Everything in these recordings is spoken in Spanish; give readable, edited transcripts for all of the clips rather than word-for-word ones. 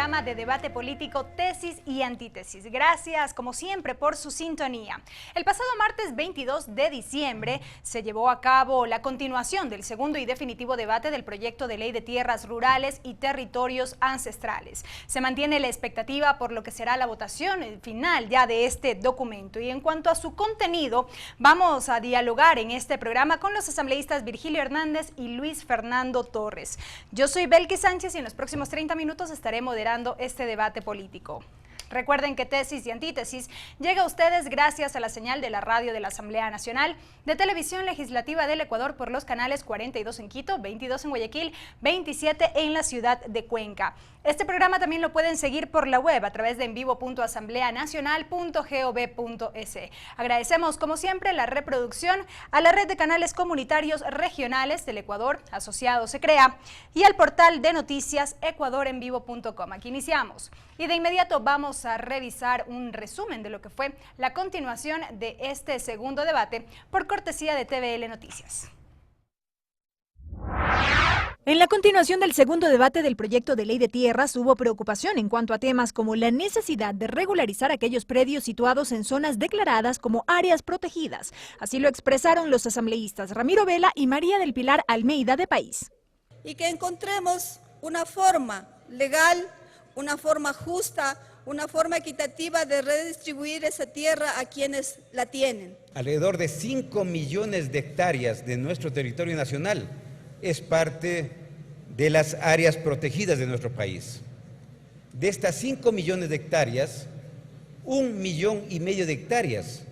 programa de debate político Tesis y Antítesis. Gracias, como siempre, por su sintonía. El pasado martes 22 de diciembre se llevó a cabo la continuación del segundo y definitivo debate del proyecto de ley de tierras rurales y territorios ancestrales. Se mantiene la expectativa por lo que será la votación final ya de este documento. Y en cuanto a su contenido, vamos a dialogar en este programa con los asambleístas Virgilio Hernández y Luis Fernando Torres. Yo soy Belkis Sánchez y en los próximos 30 minutos estaré moderando este debate político. Recuerden que Tesis y Antítesis llega a ustedes gracias a la señal de la radio de la Asamblea Nacional, de Televisión Legislativa del Ecuador por los canales 42 en Quito, 22 en Guayaquil, 27 en la ciudad de Cuenca. Este programa también lo pueden seguir por la web a través de envivo.asambleanacional.gov.es. Agradecemos, como siempre, la reproducción a la red de canales comunitarios regionales del Ecuador, asociado se crea, y al portal de noticias ecuadorenvivo.com. Aquí iniciamos y de inmediato vamos a revisar un resumen de lo que fue la continuación de este segundo debate por cortesía de TVL Noticias. En la continuación del segundo debate del proyecto de ley de tierras hubo preocupación en cuanto a temas como la necesidad de regularizar aquellos predios situados en zonas declaradas como áreas protegidas. Así lo expresaron los asambleístas Ramiro Vela y María del Pilar Almeida de País. Y que encontremos una forma legal, una forma justa, una forma equitativa de redistribuir esa tierra a quienes la tienen. Alrededor de 5 millones de hectáreas de nuestro territorio nacional es parte de las áreas protegidas de nuestro país. De estas 5 millones de hectáreas, 1,5 millones de hectáreas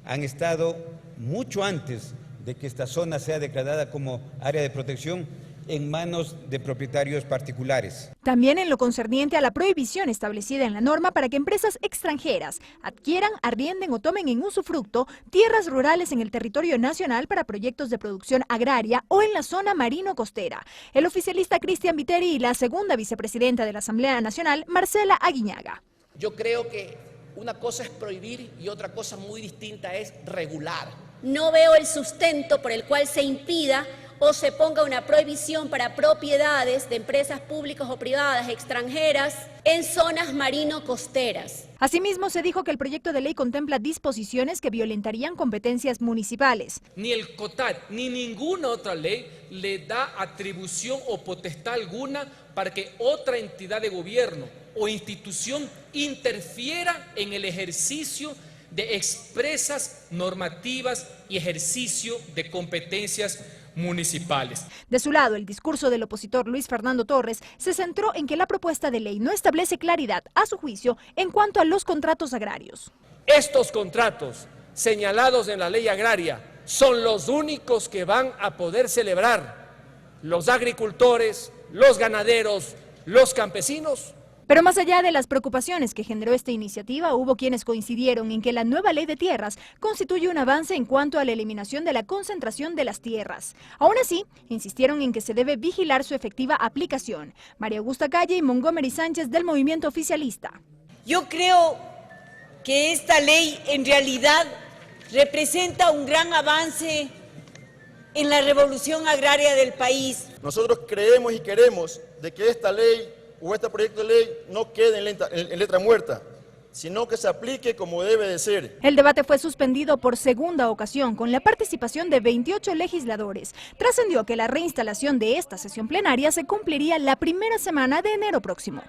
han estado mucho antes de que esta zona sea declarada como área de protección en manos de propietarios particulares. También en lo concerniente a la prohibición establecida en la norma para que empresas extranjeras adquieran, arrienden o tomen en usufructo tierras rurales en el territorio nacional para proyectos de producción agraria o en la zona marino-costera. El oficialista Cristian Viteri y la segunda vicepresidenta de la Asamblea Nacional, Marcela Aguiñaga. Yo creo que una cosa es prohibir y otra cosa muy distinta es regular. No veo el sustento por el cual se impida o se ponga una prohibición para propiedades de empresas públicas o privadas extranjeras en zonas marino-costeras. Asimismo, se dijo que el proyecto de ley contempla disposiciones que violentarían competencias municipales. Ni el COTAD ni ninguna otra ley le da atribución o potestad alguna para que otra entidad de gobierno o institución interfiera en el ejercicio de expresas normativas y ejercicio de competencias municipales. De su lado, el discurso del opositor Luis Fernando Torres se centró en que la propuesta de ley no establece claridad, a su juicio, en cuanto a los contratos agrarios. Estos contratos señalados en la ley agraria son los únicos que van a poder celebrar los agricultores, los ganaderos, los campesinos. Pero más allá de las preocupaciones que generó esta iniciativa, hubo quienes coincidieron en que la nueva ley de tierras constituye un avance en cuanto a la eliminación de la concentración de las tierras. Aún así, insistieron en que se debe vigilar su efectiva aplicación. María Augusta Calle y Montgomery Sánchez del movimiento oficialista. Yo creo que esta ley en realidad representa un gran avance en la revolución agraria del país. Nosotros creemos y queremos de que esta ley o este proyecto de ley no quede en letra muerta, sino que se aplique como debe de ser. El debate fue suspendido por segunda ocasión con la participación de 28 legisladores. Trascendió que la reinstalación de esta sesión plenaria se cumpliría la primera semana de enero próximo.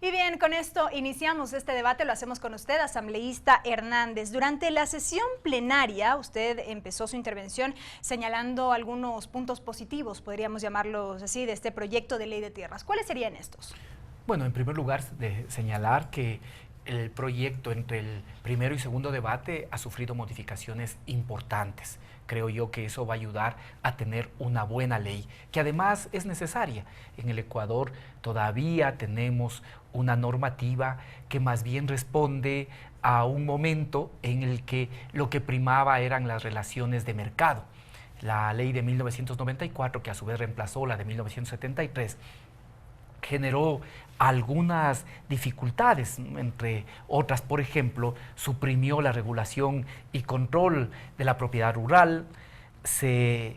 Y bien, con esto iniciamos este debate, lo hacemos con usted, asambleísta Hernández. Durante la sesión plenaria, usted empezó su intervención señalando algunos puntos positivos, podríamos llamarlos así, de este proyecto de ley de tierras. ¿Cuáles serían estos? Bueno, en primer lugar, de señalar que el proyecto entre el primero y segundo debate ha sufrido modificaciones importantes. Creo yo que eso va a ayudar a tener una buena ley, que además es necesaria. En el Ecuador todavía tenemos una normativa que más bien responde a un momento en el que lo que primaba eran las relaciones de mercado. La ley de 1994, que a su vez reemplazó la de 1973, generó algunas dificultades, entre otras, por ejemplo, suprimió la regulación y control de la propiedad rural, se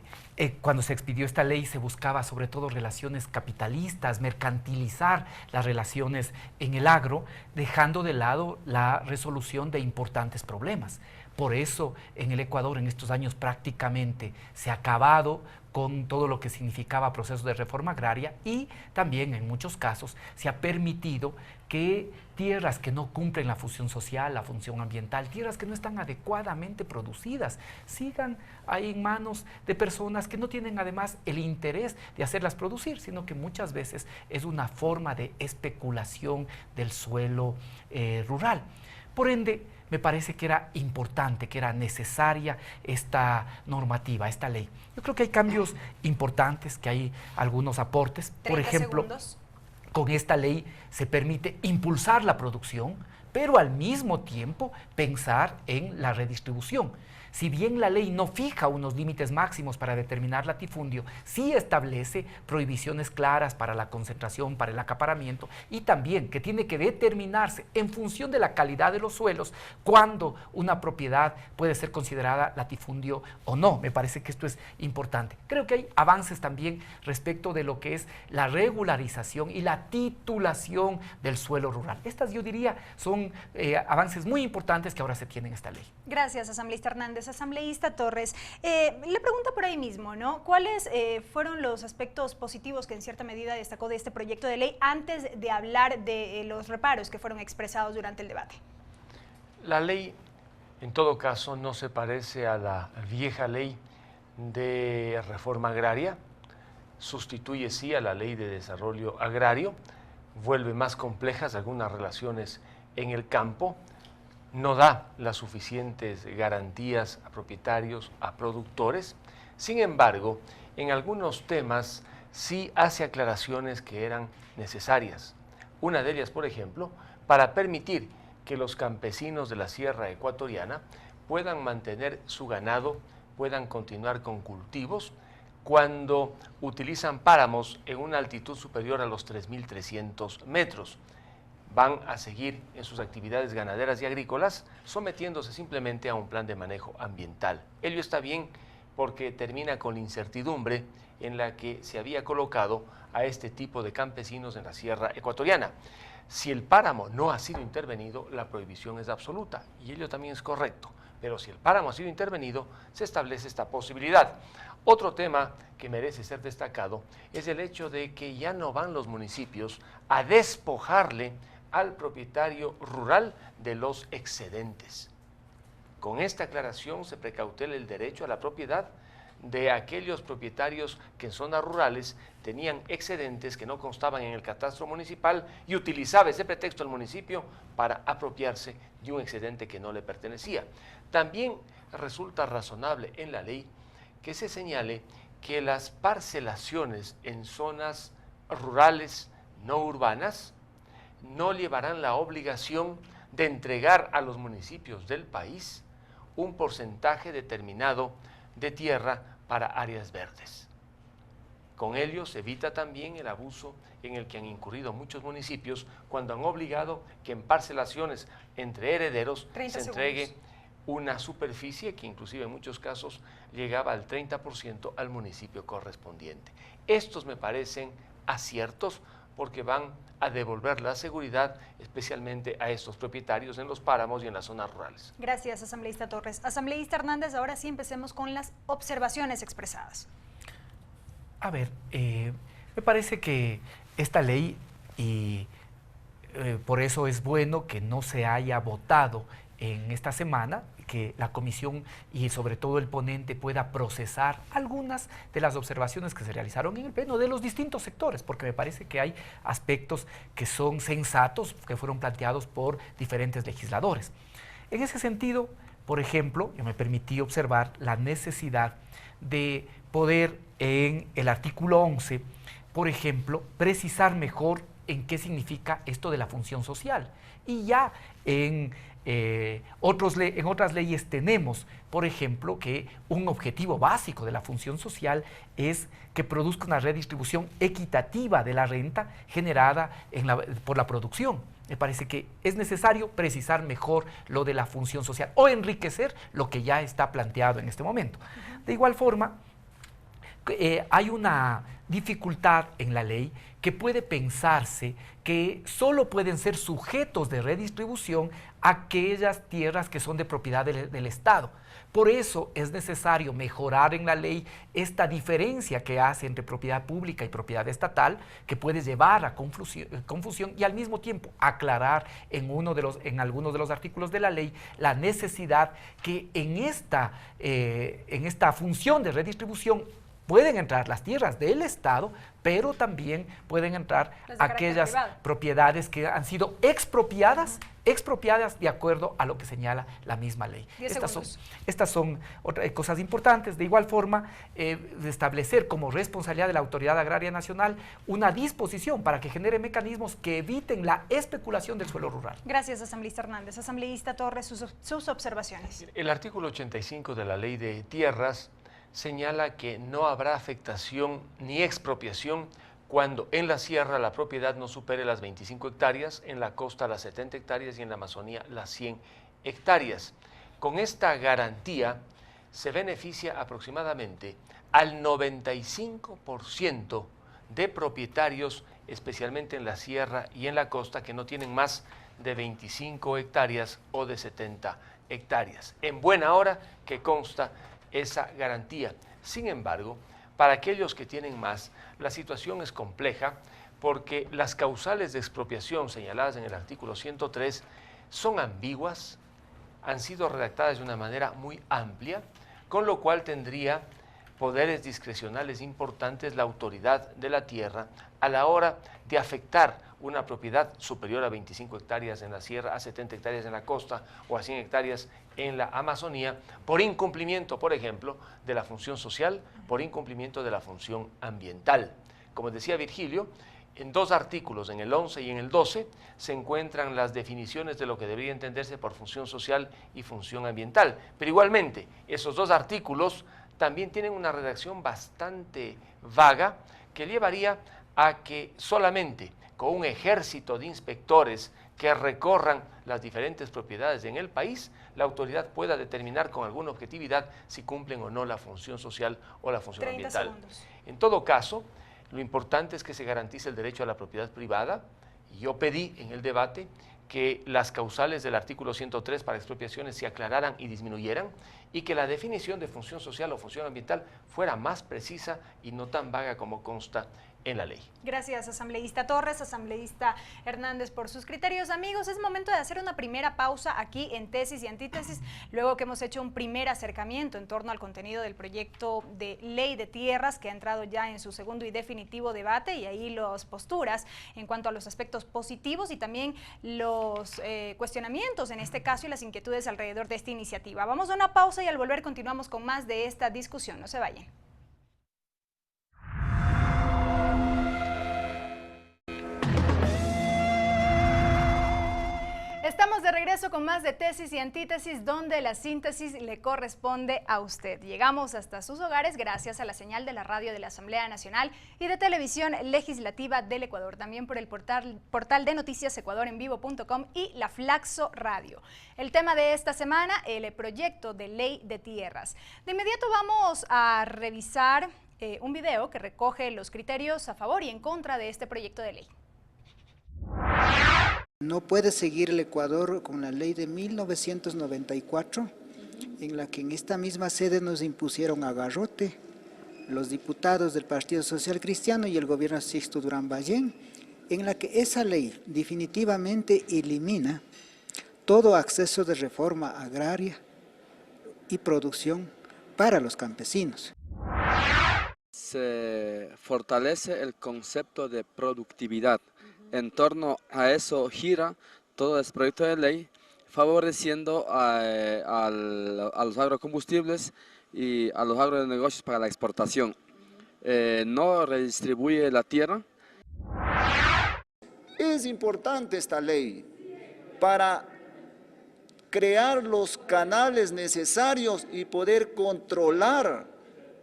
cuando se expidió esta ley se buscaba sobre todo relaciones capitalistas, mercantilizar las relaciones en el agro, dejando de lado la resolución de importantes problemas. Por eso en el Ecuador en estos años prácticamente se ha acabado con todo lo que significaba procesos de reforma agraria y también en muchos casos se ha permitido que tierras que no cumplen la función social, la función ambiental, tierras que no están adecuadamente producidas, sigan ahí en manos de personas que no tienen además el interés de hacerlas producir, sino que muchas veces es una forma de especulación del suelo rural. Por ende, me parece que era importante, que era necesaria esta normativa, esta ley. Yo creo que hay cambios importantes, que hay algunos aportes. Por ejemplo, con esta ley se permite impulsar la producción, pero al mismo tiempo pensar en la redistribución. Si bien la ley no fija unos límites máximos para determinar latifundio, sí establece prohibiciones claras para la concentración, para el acaparamiento y también que tiene que determinarse en función de la calidad de los suelos cuándo una propiedad puede ser considerada latifundio o no. Me parece que esto es importante. Creo que hay avances también respecto de lo que es la regularización y la titulación del suelo rural. Estas, yo diría, son avances muy importantes que ahora se tienen en esta ley. Gracias, asambleísta Hernández. Asambleísta Torres, le pregunto por ahí mismo, ¿no? ¿Cuáles fueron los aspectos positivos que en cierta medida destacó de este proyecto de ley antes de hablar de los reparos que fueron expresados durante el debate? La ley, en todo caso, no se parece a la vieja ley de reforma agraria, sustituye sí a la ley de desarrollo agrario, vuelve más complejas algunas relaciones en el campo, no da las suficientes garantías a propietarios, a productores. Sin embargo, en algunos temas sí hace aclaraciones que eran necesarias. Una de ellas, por ejemplo, para permitir que los campesinos de la sierra ecuatoriana puedan mantener su ganado, puedan continuar con cultivos cuando utilizan páramos en una altitud superior a los 3.300 metros. Van a seguir en sus actividades ganaderas y agrícolas, sometiéndose simplemente a un plan de manejo ambiental. Ello está bien porque termina con la incertidumbre en la que se había colocado a este tipo de campesinos en la sierra ecuatoriana. Si el páramo no ha sido intervenido, la prohibición es absoluta, y ello también es correcto. Pero si el páramo ha sido intervenido, se establece esta posibilidad. Otro tema que merece ser destacado es el hecho de que ya no van los municipios a despojarle al propietario rural de los excedentes. Con esta aclaración se precautela el derecho a la propiedad de aquellos propietarios que en zonas rurales tenían excedentes que no constaban en el catastro municipal y utilizaba ese pretexto el municipio para apropiarse de un excedente que no le pertenecía. También resulta razonable en la ley que se señale que las parcelaciones en zonas rurales no urbanas no llevarán la obligación de entregar a los municipios del país un porcentaje determinado de tierra para áreas verdes. Con ello se evita también el abuso en el que han incurrido muchos municipios cuando han obligado que en parcelaciones entre herederos se entregue una superficie que inclusive en muchos casos llegaba al 30% al municipio correspondiente. Estos me parecen aciertos porque van a devolver la seguridad especialmente a estos propietarios en los páramos y en las zonas rurales. Gracias, asambleísta Torres. Asambleísta Hernández, ahora sí empecemos con las observaciones expresadas. A ver, me parece que esta ley, y por eso es bueno que no se haya votado en esta semana, que la comisión y sobre todo el ponente pueda procesar algunas de las observaciones que se realizaron en el pleno de los distintos sectores, porque me parece que hay aspectos que son sensatos, que fueron planteados por diferentes legisladores. En ese sentido, por ejemplo, yo me permití observar la necesidad de poder en el artículo 11, por ejemplo, precisar mejor en qué significa esto de la función social. Y ya en otras leyes tenemos, por ejemplo, que un objetivo básico de la función social es que produzca una redistribución equitativa de la renta generada por la producción. Me parece que es necesario precisar mejor lo de la función social o enriquecer lo que ya está planteado en este momento. De igual forma, hay una dificultad en la ley que puede pensarse que solo pueden ser sujetos de redistribución aquellas tierras que son de propiedad del Estado. Por eso es necesario mejorar en la ley esta diferencia que hace entre propiedad pública y propiedad estatal, que puede llevar a confusión y al mismo tiempo aclarar en algunos de los artículos de la ley la necesidad que en esta función de redistribución pueden entrar las tierras del Estado, pero también pueden entrar aquellas propiedades que han sido expropiadas de acuerdo a lo que señala la misma ley. Estas son cosas importantes. De igual forma, de establecer como responsabilidad de la Autoridad Agraria Nacional una disposición para que genere mecanismos que eviten la especulación del suelo rural. Gracias, asambleísta Hernández. Asambleísta Torres, sus observaciones. El artículo 85 de la Ley de Tierras señala que no habrá afectación ni expropiación cuando en la sierra la propiedad no supere las 25 hectáreas, en la costa las 70 hectáreas y en la Amazonía las 100 hectáreas. Con esta garantía se beneficia aproximadamente al 95% de propietarios, especialmente en la sierra y en la costa, que no tienen más de 25 hectáreas o de 70 hectáreas. En buena hora que consta esa garantía. Sin embargo, para aquellos que tienen más, la situación es compleja porque las causales de expropiación señaladas en el artículo 103 son ambiguas, han sido redactadas de una manera muy amplia, con lo cual tendría poderes discrecionales importantes la autoridad de la tierra a la hora de afectar una propiedad superior a 25 hectáreas en la sierra, a 70 hectáreas en la costa o a 100 hectáreas en la Amazonía, por incumplimiento, por ejemplo, de la función social, por incumplimiento de la función ambiental. Como decía Virgilio, en dos artículos, en el 11 y en el 12, se encuentran las definiciones de lo que debería entenderse por función social y función ambiental. Pero igualmente, esos dos artículos también tienen una redacción bastante vaga que llevaría a que solamente con un ejército de inspectores que recorran las diferentes propiedades en el país, la autoridad pueda determinar con alguna objetividad si cumplen o no la función social o la función ambiental. Segundos. En todo caso, lo importante es que se garantice el derecho a la propiedad privada. Yo pedí en el debate que las causales del artículo 103 para expropiaciones se aclararan y disminuyeran y que la definición de función social o función ambiental fuera más precisa y no tan vaga como consta en la ley. Gracias, asambleísta Torres, asambleísta Hernández, por sus criterios. Amigos, es momento de hacer una primera pausa aquí en Tesis y Antítesis, luego que hemos hecho un primer acercamiento en torno al contenido del proyecto de ley de tierras que ha entrado ya en su segundo y definitivo debate, y ahí las posturas en cuanto a los aspectos positivos y también los cuestionamientos en este caso y las inquietudes alrededor de esta iniciativa. Vamos a una pausa y al volver continuamos con más de esta discusión. No se vayan. Estamos de regreso con más de Tesis y Antítesis, donde la síntesis le corresponde a usted. Llegamos hasta sus hogares gracias a la señal de la radio de la Asamblea Nacional y de Televisión Legislativa del Ecuador, también por el portal de noticias ecuadorenvivo.com y la Flaxo Radio. El tema de esta semana, el proyecto de ley de tierras. De inmediato vamos a revisar un video que recoge los criterios a favor y en contra de este proyecto de ley. No puede seguir el Ecuador con la ley de 1994, en la que en esta misma sede nos impusieron a garrote los diputados del Partido Social Cristiano y el gobierno de Sixto Durán Ballén, en la que esa ley definitivamente elimina todo acceso de reforma agraria y producción para los campesinos. Se fortalece el concepto de productividad. En torno a eso gira todo este proyecto de ley, favoreciendo a los agrocombustibles y a los agronegocios para la exportación. No redistribuye la tierra. Es importante esta ley para crear los canales necesarios y poder controlar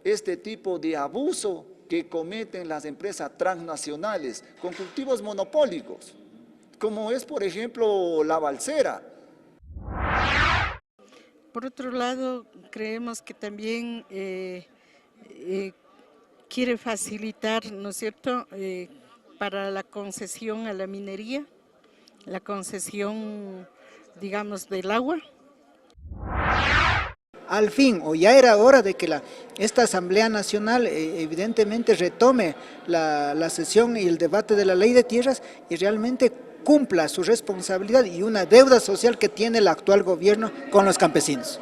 este tipo de abuso que cometen las empresas transnacionales con cultivos monopólicos, como es, por ejemplo, la balsera. Por otro lado, creemos que también quiere facilitar, ¿no es cierto?, para la concesión a la minería, la concesión, digamos, del agua. Al fin, o ya era hora de que esta Asamblea Nacional evidentemente retome la sesión y el debate de la ley de tierras y realmente cumpla su responsabilidad y una deuda social que tiene el actual gobierno con los campesinos.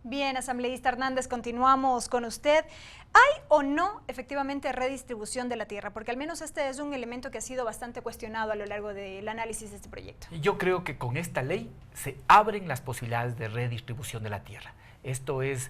Bien, asambleísta Hernández, continuamos con usted. ¿Hay o no efectivamente redistribución de la tierra? Porque al menos este es un elemento que ha sido bastante cuestionado a lo largo del análisis de este proyecto. Yo creo que con esta ley se abren las posibilidades de redistribución de la tierra. Esto es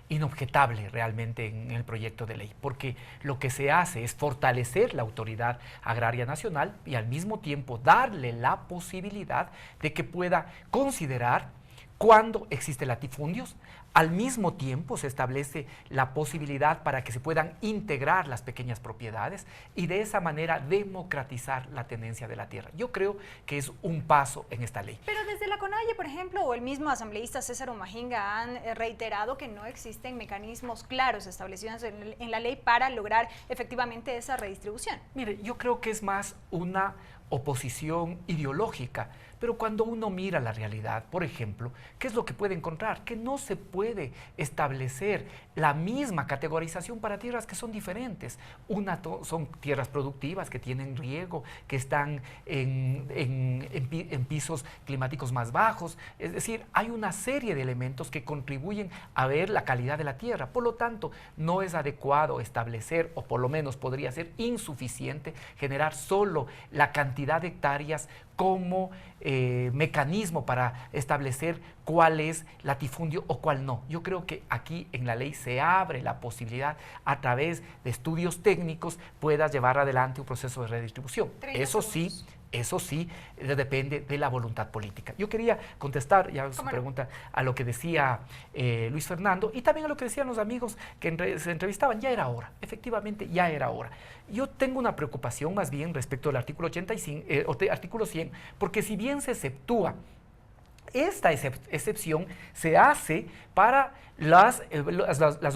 inobjetable realmente en el proyecto de ley, porque lo que se hace es fortalecer la Autoridad Agraria Nacional y al mismo tiempo darle la posibilidad de que pueda considerar cuando existen latifundios. Al mismo tiempo se establece la posibilidad para que se puedan integrar las pequeñas propiedades y de esa manera democratizar la tenencia de la tierra. Yo creo que es un paso en esta ley. Pero desde la CONAIE, por ejemplo, o el mismo asambleísta César Omajinga han reiterado que no existen mecanismos claros establecidos en la ley para lograr efectivamente esa redistribución. Mire, yo creo que es más una oposición ideológica, pero cuando uno mira la realidad, por ejemplo, ¿qué es lo que puede encontrar? Que no se puede establecer la misma categorización para tierras que son diferentes. Son tierras productivas que tienen riego, que están en pisos climáticos más bajos, es decir, hay una serie de elementos que contribuyen a ver la calidad de la tierra. Por lo tanto, no es adecuado establecer, o por lo menos podría ser insuficiente, generar solo la cantidad de hectáreas como mecanismo para establecer cuál es latifundio o cuál no. Yo creo que aquí en la ley se abre la posibilidad a través de estudios técnicos puedas llevar adelante un proceso de redistribución. Eso sí, depende de la voluntad política. Yo quería contestar ya su pregunta a lo que decía Luis Fernando y también a lo que decían los amigos que se entrevistaban. Ya era hora, efectivamente ya era hora. Yo tengo una preocupación más bien respecto del artículo 85, artículo 100, porque si bien se exceptúa, esta excepción se hace para las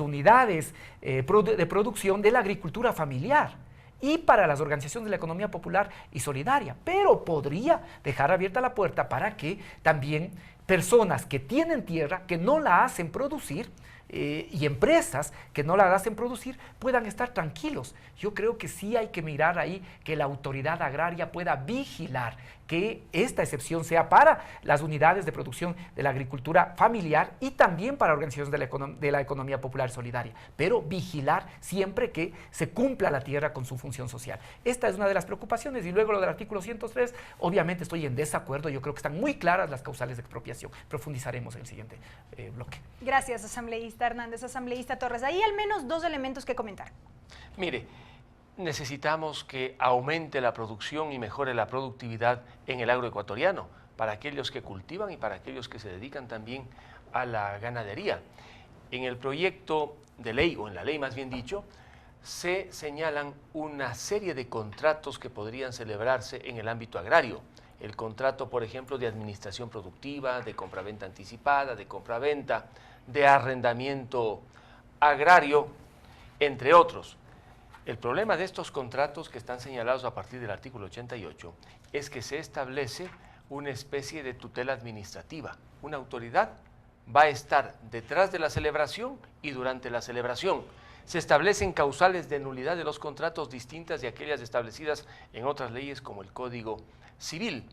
unidades de producción de la agricultura familiar y para las organizaciones de la economía popular y solidaria, pero podría dejar abierta la puerta para que también personas que tienen tierra, que no la hacen producir, y empresas que no la hacen producir puedan estar tranquilos. Yo creo que sí hay que mirar ahí que la autoridad agraria pueda vigilar que esta excepción sea para las unidades de producción de la agricultura familiar y también para organizaciones de la economía popular solidaria, pero vigilar siempre que se cumpla la tierra con su función social. Esta es una de las preocupaciones. Y luego lo del artículo 103, obviamente estoy en desacuerdo. Yo creo que están muy claras las causales de expropiación. Profundizaremos en el siguiente bloque. Gracias, asambleísta Hernández. Asambleísta Torres, ahí al menos dos elementos que comentar. Mire, necesitamos que aumente la producción y mejore la productividad en el agroecuatoriano, para aquellos que cultivan y para aquellos que se dedican también a la ganadería. En el proyecto de ley, o en la ley más bien dicho, se señalan una serie de contratos que podrían celebrarse en el ámbito agrario. El contrato, por ejemplo, de administración productiva, de compraventa anticipada, de compraventa, de arrendamiento agrario, entre otros. El problema de estos contratos que están señalados a partir del artículo 88 es que se establece una especie de tutela administrativa. Una autoridad va a estar detrás de la celebración y durante la celebración. Se establecen causales de nulidad de los contratos distintas de aquellas establecidas en otras leyes como el Código Civil.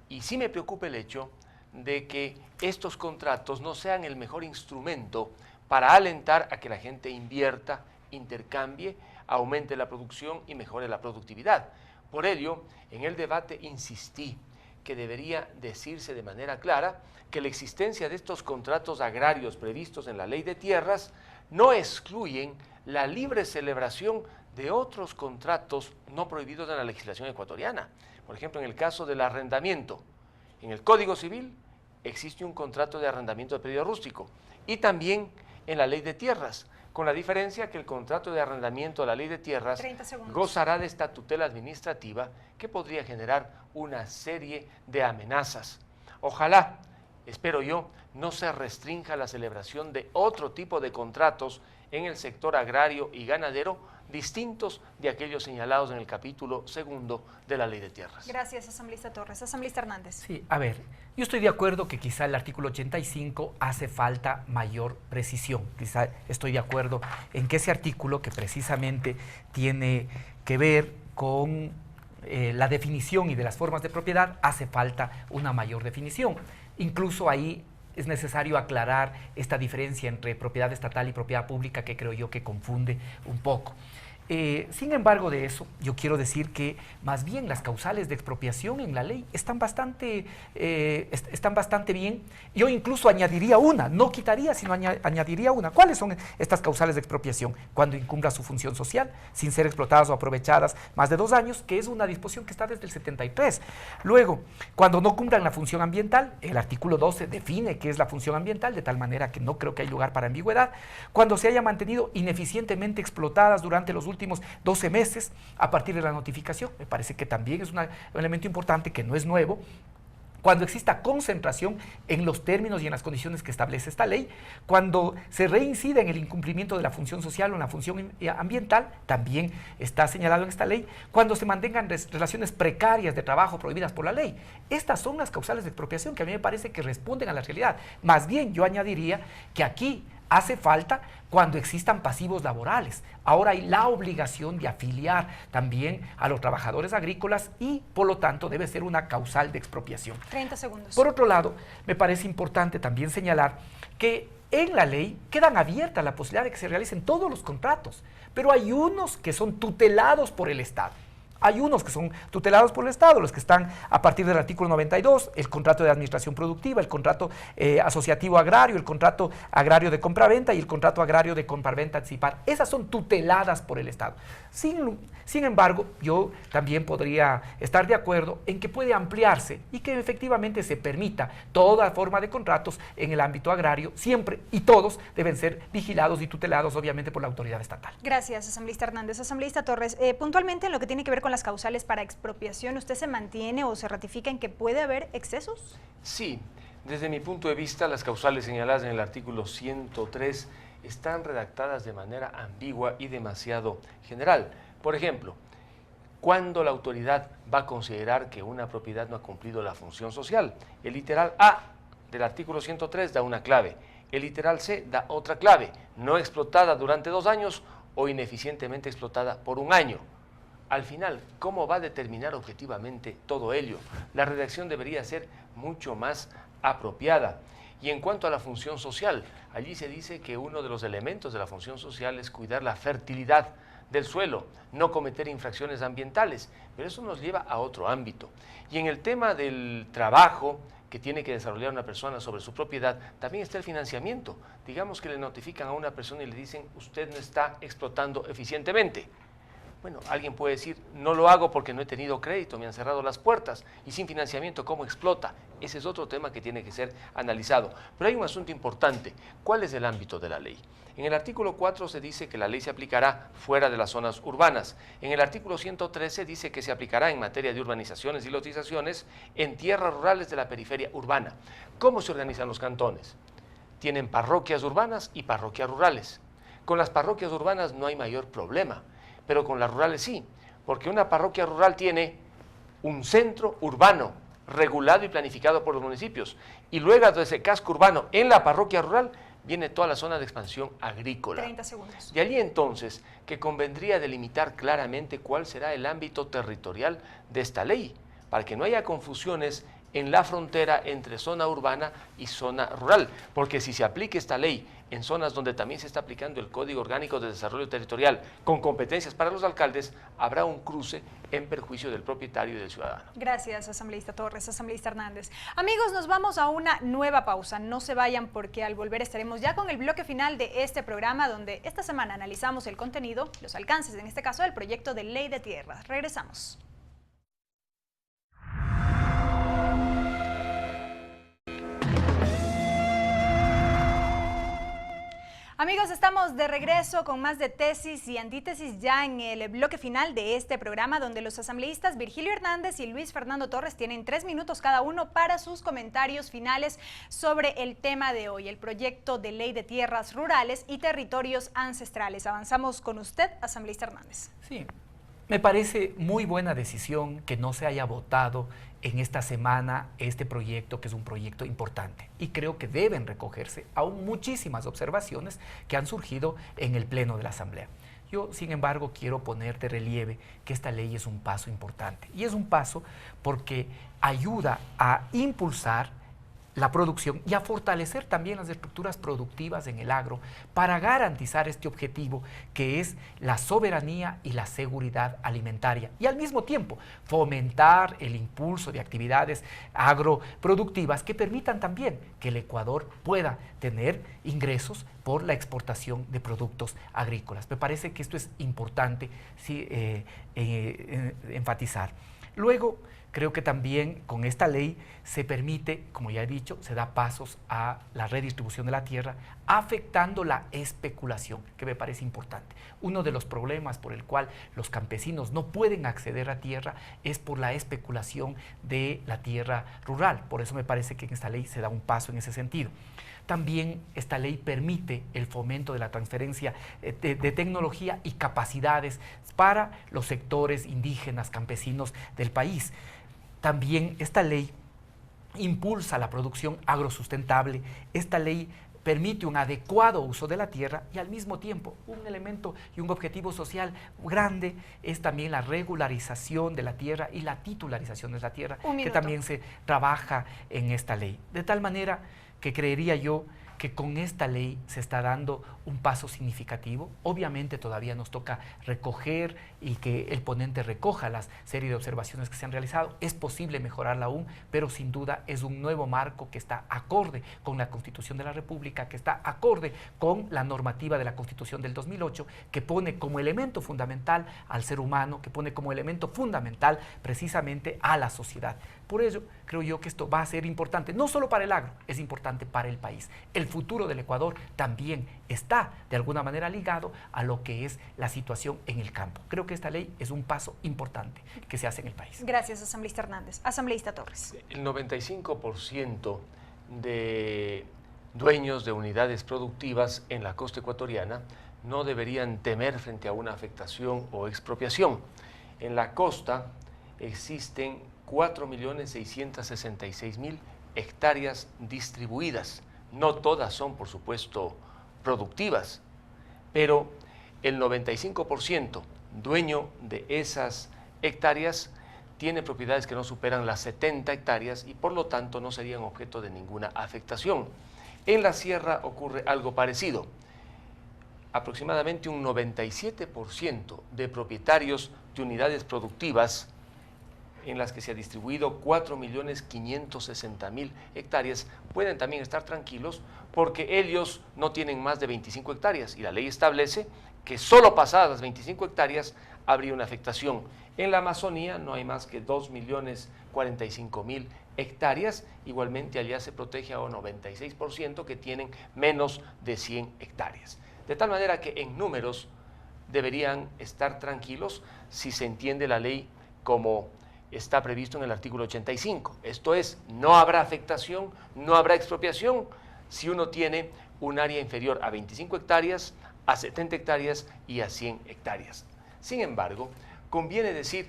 Y sí me preocupa el hecho de que estos contratos no sean el mejor instrumento para alentar a que la gente invierta, intercambie, aumente la producción y mejore la productividad. Por ello, en el debate insistí que debería decirse de manera clara que la existencia de estos contratos agrarios previstos en la Ley de Tierras no excluyen la libre celebración de otros contratos no prohibidos en la legislación ecuatoriana. Por ejemplo, en el caso del arrendamiento, en el Código Civil existe un contrato de arrendamiento de predio rústico y también en la Ley de Tierras, con la diferencia que el contrato de arrendamiento de la Ley de Tierras gozará de esta tutela administrativa que podría generar una serie de amenazas. Ojalá, espero yo, no se restrinja la celebración de otro tipo de contratos en el sector agrario y ganadero, distintos de aquellos señalados en el capítulo 2 de la Ley de Tierras. Gracias, asambleísta Torres. Asambleísta Hernández. Sí, a ver, yo estoy de acuerdo que quizá el artículo 85 hace falta mayor precisión. Quizá estoy de acuerdo en que ese artículo, que precisamente tiene que ver con la definición y de las formas de propiedad, hace falta una mayor definición. Incluso ahí es necesario aclarar esta diferencia entre propiedad estatal y propiedad pública, que creo yo que confunde un poco. Sin embargo de eso, yo quiero decir que más bien las causales de expropiación en la ley están bastante bien. Yo incluso añadiría una, no quitaría, sino añadiría una. ¿Cuáles son estas causales de expropiación? Cuando incumpla su función social, sin ser explotadas o aprovechadas más de 2 años, que es una disposición que está desde el 73. Luego, cuando no cumplan la función ambiental, el artículo 12 define qué es la función ambiental, de tal manera que no creo que hay lugar para ambigüedad. Cuando se haya mantenido ineficientemente explotadas durante los últimos 12 meses a partir de la notificación, me parece que también es un elemento importante que no es nuevo. Cuando exista concentración en los términos y en las condiciones que establece esta ley, cuando se reincida en el incumplimiento de la función social o en la función ambiental, también está señalado en esta ley, cuando se mantengan relaciones precarias de trabajo prohibidas por la ley. Estas son las causales de expropiación que a mí me parece que responden a la realidad. Más bien yo añadiría que aquí hace falta cuando existan pasivos laborales. Ahora hay la obligación de afiliar también a los trabajadores agrícolas y, por lo tanto, debe ser una causal de expropiación. 30 segundos. Por otro lado, me parece importante también señalar que en la ley quedan abiertas la posibilidad de que se realicen todos los contratos, pero hay unos que son tutelados por el Estado. Hay unos que son tutelados por el Estado, los que están a partir del artículo 92, el contrato de administración productiva, el contrato asociativo agrario, el contrato agrario de compraventa y el contrato agrario de compraventa anticipada. Esas son tuteladas por el Estado. Sin embargo, yo también podría estar de acuerdo en que puede ampliarse y que efectivamente se permita toda forma de contratos en el ámbito agrario, siempre y todos deben ser vigilados y tutelados obviamente por la autoridad estatal. Gracias, asambleísta Hernández. Asambleísta Torres, puntualmente en lo que tiene que ver con las causales para expropiación, ¿usted se mantiene o se ratifica en que puede haber excesos? Sí, desde mi punto de vista, las causales señaladas en el artículo 103 están redactadas de manera ambigua y demasiado general. Por ejemplo, ¿cuándo la autoridad va a considerar que una propiedad no ha cumplido la función social? El literal A del artículo 103 da una clave, el literal C da otra clave, no explotada durante 2 años o ineficientemente explotada por 1 año. Al final, ¿cómo va a determinar objetivamente todo ello? La redacción debería ser mucho más apropiada. Y en cuanto a la función social, allí se dice que uno de los elementos de la función social es cuidar la fertilidad del suelo, no cometer infracciones ambientales, pero eso nos lleva a otro ámbito. Y en el tema del trabajo que tiene que desarrollar una persona sobre su propiedad, también está el financiamiento. Digamos que le notifican a una persona y le dicen, usted no está explotando eficientemente. Bueno, alguien puede decir, no lo hago porque no he tenido crédito, me han cerrado las puertas, y sin financiamiento, ¿cómo explota? Ese es otro tema que tiene que ser analizado. Pero hay un asunto importante, ¿cuál es el ámbito de la ley? En el artículo 4 se dice que la ley se aplicará fuera de las zonas urbanas. En el artículo 113 dice que se aplicará en materia de urbanizaciones y lotizaciones en tierras rurales de la periferia urbana. ¿Cómo se organizan los cantones? Tienen parroquias urbanas y parroquias rurales. Con las parroquias urbanas no hay mayor problema, pero con las rurales sí, porque una parroquia rural tiene un centro urbano regulado y planificado por los municipios, y luego de ese casco urbano en la parroquia rural viene toda la zona de expansión agrícola. 30 segundos. Y allí entonces que convendría delimitar claramente cuál será el ámbito territorial de esta ley, para que no haya confusiones en la frontera entre zona urbana y zona rural, porque si se aplica esta ley en zonas donde también se está aplicando el Código Orgánico de Desarrollo Territorial con competencias para los alcaldes, habrá un cruce en perjuicio del propietario y del ciudadano. Gracias, asambleísta Torres, asambleísta Hernández. Amigos, nos vamos a una nueva pausa. No se vayan porque al volver estaremos ya con el bloque final de este programa, donde esta semana analizamos el contenido, los alcances, en este caso del proyecto de Ley de Tierras. Regresamos. Amigos, estamos de regreso con más de tesis y antítesis ya en el bloque final de este programa, donde los asambleístas Virgilio Hernández y Luis Fernando Torres tienen 3 minutos cada uno para sus comentarios finales sobre el tema de hoy, el proyecto de ley de tierras rurales y territorios ancestrales. Avanzamos con usted, asambleísta Hernández. Sí, me parece muy buena decisión que no se haya votado en esta semana este proyecto, que es un proyecto importante, y creo que deben recogerse aún muchísimas observaciones que han surgido en el Pleno de la Asamblea. Yo, sin embargo, quiero poner de relieve que esta ley es un paso importante, y es un paso porque ayuda a impulsar la producción y a fortalecer también las estructuras productivas en el agro para garantizar este objetivo que es la soberanía y la seguridad alimentaria, y al mismo tiempo fomentar el impulso de actividades agroproductivas que permitan también que el Ecuador pueda tener ingresos por la exportación de productos agrícolas. Me parece que esto es importante enfatizar. Luego, creo que también con esta ley se permite, como ya he dicho, se da pasos a la redistribución de la tierra, afectando la especulación, que me parece importante. Uno de los problemas por el cual los campesinos no pueden acceder a tierra es por la especulación de la tierra rural. Por eso me parece que en esta ley se da un paso en ese sentido. También esta ley permite el fomento de la transferencia de tecnología y capacidades para los sectores indígenas, campesinos del país. También esta ley impulsa la producción agrosustentable. Esta ley permite un adecuado uso de la tierra y al mismo tiempo un elemento y un objetivo social grande es también la regularización de la tierra y la titularización de la tierra, que también se trabaja en esta ley. De tal manera que creería yo que con esta ley se está dando un paso significativo. Obviamente todavía nos toca recoger y que el ponente recoja la serie de observaciones que se han realizado. Es posible mejorarla aún, pero sin duda es un nuevo marco que está acorde con la Constitución de la República, que está acorde con la normativa de la Constitución del 2008, que pone como elemento fundamental al ser humano, que pone como elemento fundamental precisamente a la sociedad. Por ello, creo yo que esto va a ser importante, no solo para el agro, es importante para el país. El futuro del Ecuador también está de alguna manera ligado a lo que es la situación en el campo. Creo que esta ley es un paso importante que se hace en el país. Gracias, asambleísta Hernández. Asambleísta Torres. El 95% de dueños de unidades productivas en la costa ecuatoriana no deberían temer frente a una afectación o expropiación. En la costa existen 4.666.000 hectáreas distribuidas. No todas son, por supuesto, productivas, pero el 95% dueño de esas hectáreas tiene propiedades que no superan las 70 hectáreas y por lo tanto no serían objeto de ninguna afectación. En la sierra ocurre algo parecido. Aproximadamente un 97% de propietarios de unidades productivas en las que se ha distribuido 4.560.000 hectáreas, pueden también estar tranquilos porque ellos no tienen más de 25 hectáreas y la ley establece que solo pasadas las 25 hectáreas habría una afectación. En la Amazonía no hay más que 2.045.000 hectáreas, igualmente allá se protege a un 96% que tienen menos de 100 hectáreas. De tal manera que en números deberían estar tranquilos si se entiende la ley como está previsto en el artículo 85. Esto es, no habrá afectación, no habrá expropiación si uno tiene un área inferior a 25 hectáreas, a 70 hectáreas y a 100 hectáreas. Sin embargo, conviene decir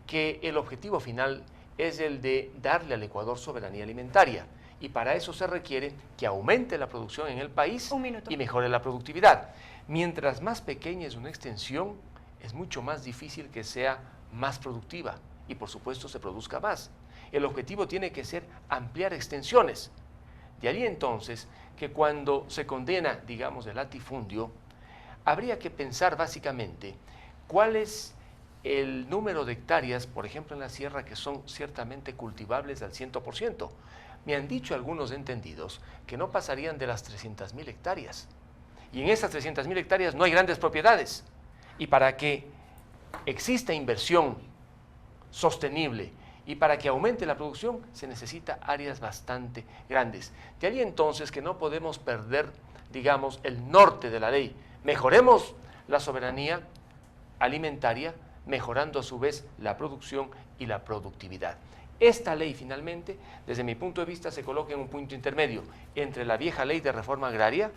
que el objetivo final es el de darle al Ecuador soberanía alimentaria y para eso se requiere que aumente la producción en el país y mejore la productividad. Mientras más pequeña es una extensión, es mucho más difícil que sea más productiva y por supuesto se produzca más. El objetivo tiene que ser ampliar extensiones. De allí entonces que cuando se condena, digamos, el latifundio, habría que pensar básicamente cuál es el número de hectáreas, por ejemplo en la sierra, que son ciertamente cultivables al 100%. Me han dicho algunos entendidos que no pasarían de las 300.000 hectáreas. Y en esas 300.000 hectáreas no hay grandes propiedades. Y para que exista inversión sostenible y para que aumente la producción se necesita áreas bastante grandes. De allí entonces que no podemos perder digamos, el norte de la ley. Mejoremos la soberanía alimentaria, mejorando a su vez la producción y la productividad. Esta ley finalmente, desde mi punto de vista, se coloca en un punto intermedio entre la vieja ley de reforma agraria,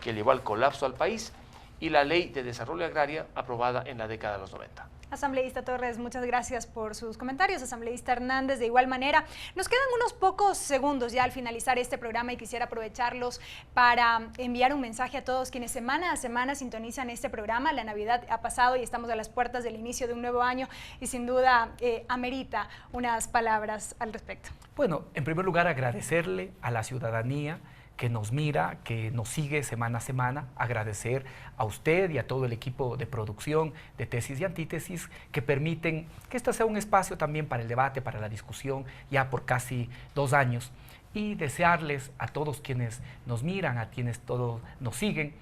que llevó al colapso al país, y la ley de desarrollo agraria aprobada en la década de los 90. Asambleísta Torres, muchas gracias por sus comentarios. Asambleísta Hernández, de igual manera. Nos quedan unos pocos segundos ya al finalizar este programa y quisiera aprovecharlos para enviar un mensaje a todos quienes semana a semana sintonizan este programa. La Navidad ha pasado y estamos a las puertas del inicio de un nuevo año y sin duda amerita unas palabras al respecto. Bueno, en primer lugar agradecerle a la ciudadanía que nos mira, que nos sigue semana a semana, agradecer a usted y a todo el equipo de producción de Tesis y Antítesis que permiten que este sea un espacio también para el debate, para la discusión, ya por casi 2 años, y desearles a todos quienes nos miran, a quienes todos nos siguen,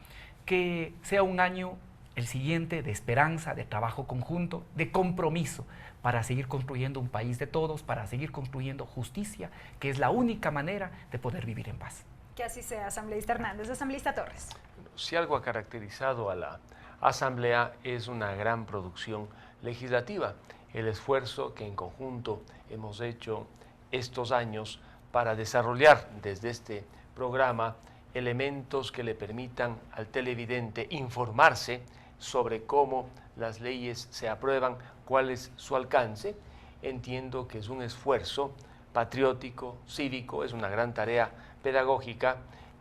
que sea un año, el siguiente, de esperanza, de trabajo conjunto, de compromiso, para seguir construyendo un país de todos, para seguir construyendo justicia, que es la única manera de poder vivir en paz. Que así sea, asambleísta Hernández. Asambleísta Torres. Si algo ha caracterizado a la Asamblea es una gran producción legislativa, el esfuerzo que en conjunto hemos hecho estos años para desarrollar desde este programa elementos que le permitan al televidente informarse sobre cómo las leyes se aprueban, cuál es su alcance. Entiendo que es un esfuerzo patriótico, cívico, es una gran tarea pedagógica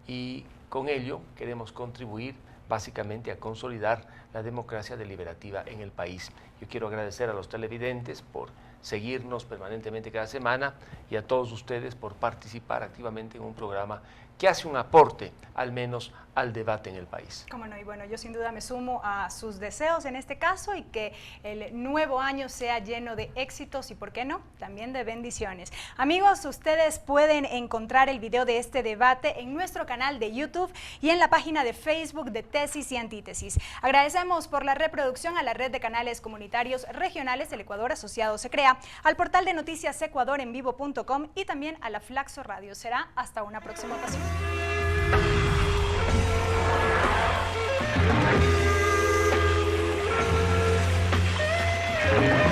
y con ello queremos contribuir básicamente a consolidar la democracia deliberativa en el país. Yo quiero agradecer a los televidentes por seguirnos permanentemente cada semana y a todos ustedes por participar activamente en un programa que hace un aporte, al menos, al debate en el país. Cómo no, y bueno, yo sin duda me sumo a sus deseos en este caso y que el nuevo año sea lleno de éxitos y, ¿por qué no?, también de bendiciones. Amigos, ustedes pueden encontrar el video de este debate en nuestro canal de YouTube y en la página de Facebook de Tesis y Antítesis. Agradecemos por la reproducción a la red de canales comunitarios regionales del Ecuador asociado Se Crea, al portal de noticias ecuadorenvivo.com y también a la Flaxo Radio. Será hasta una próxima ocasión. Thank you.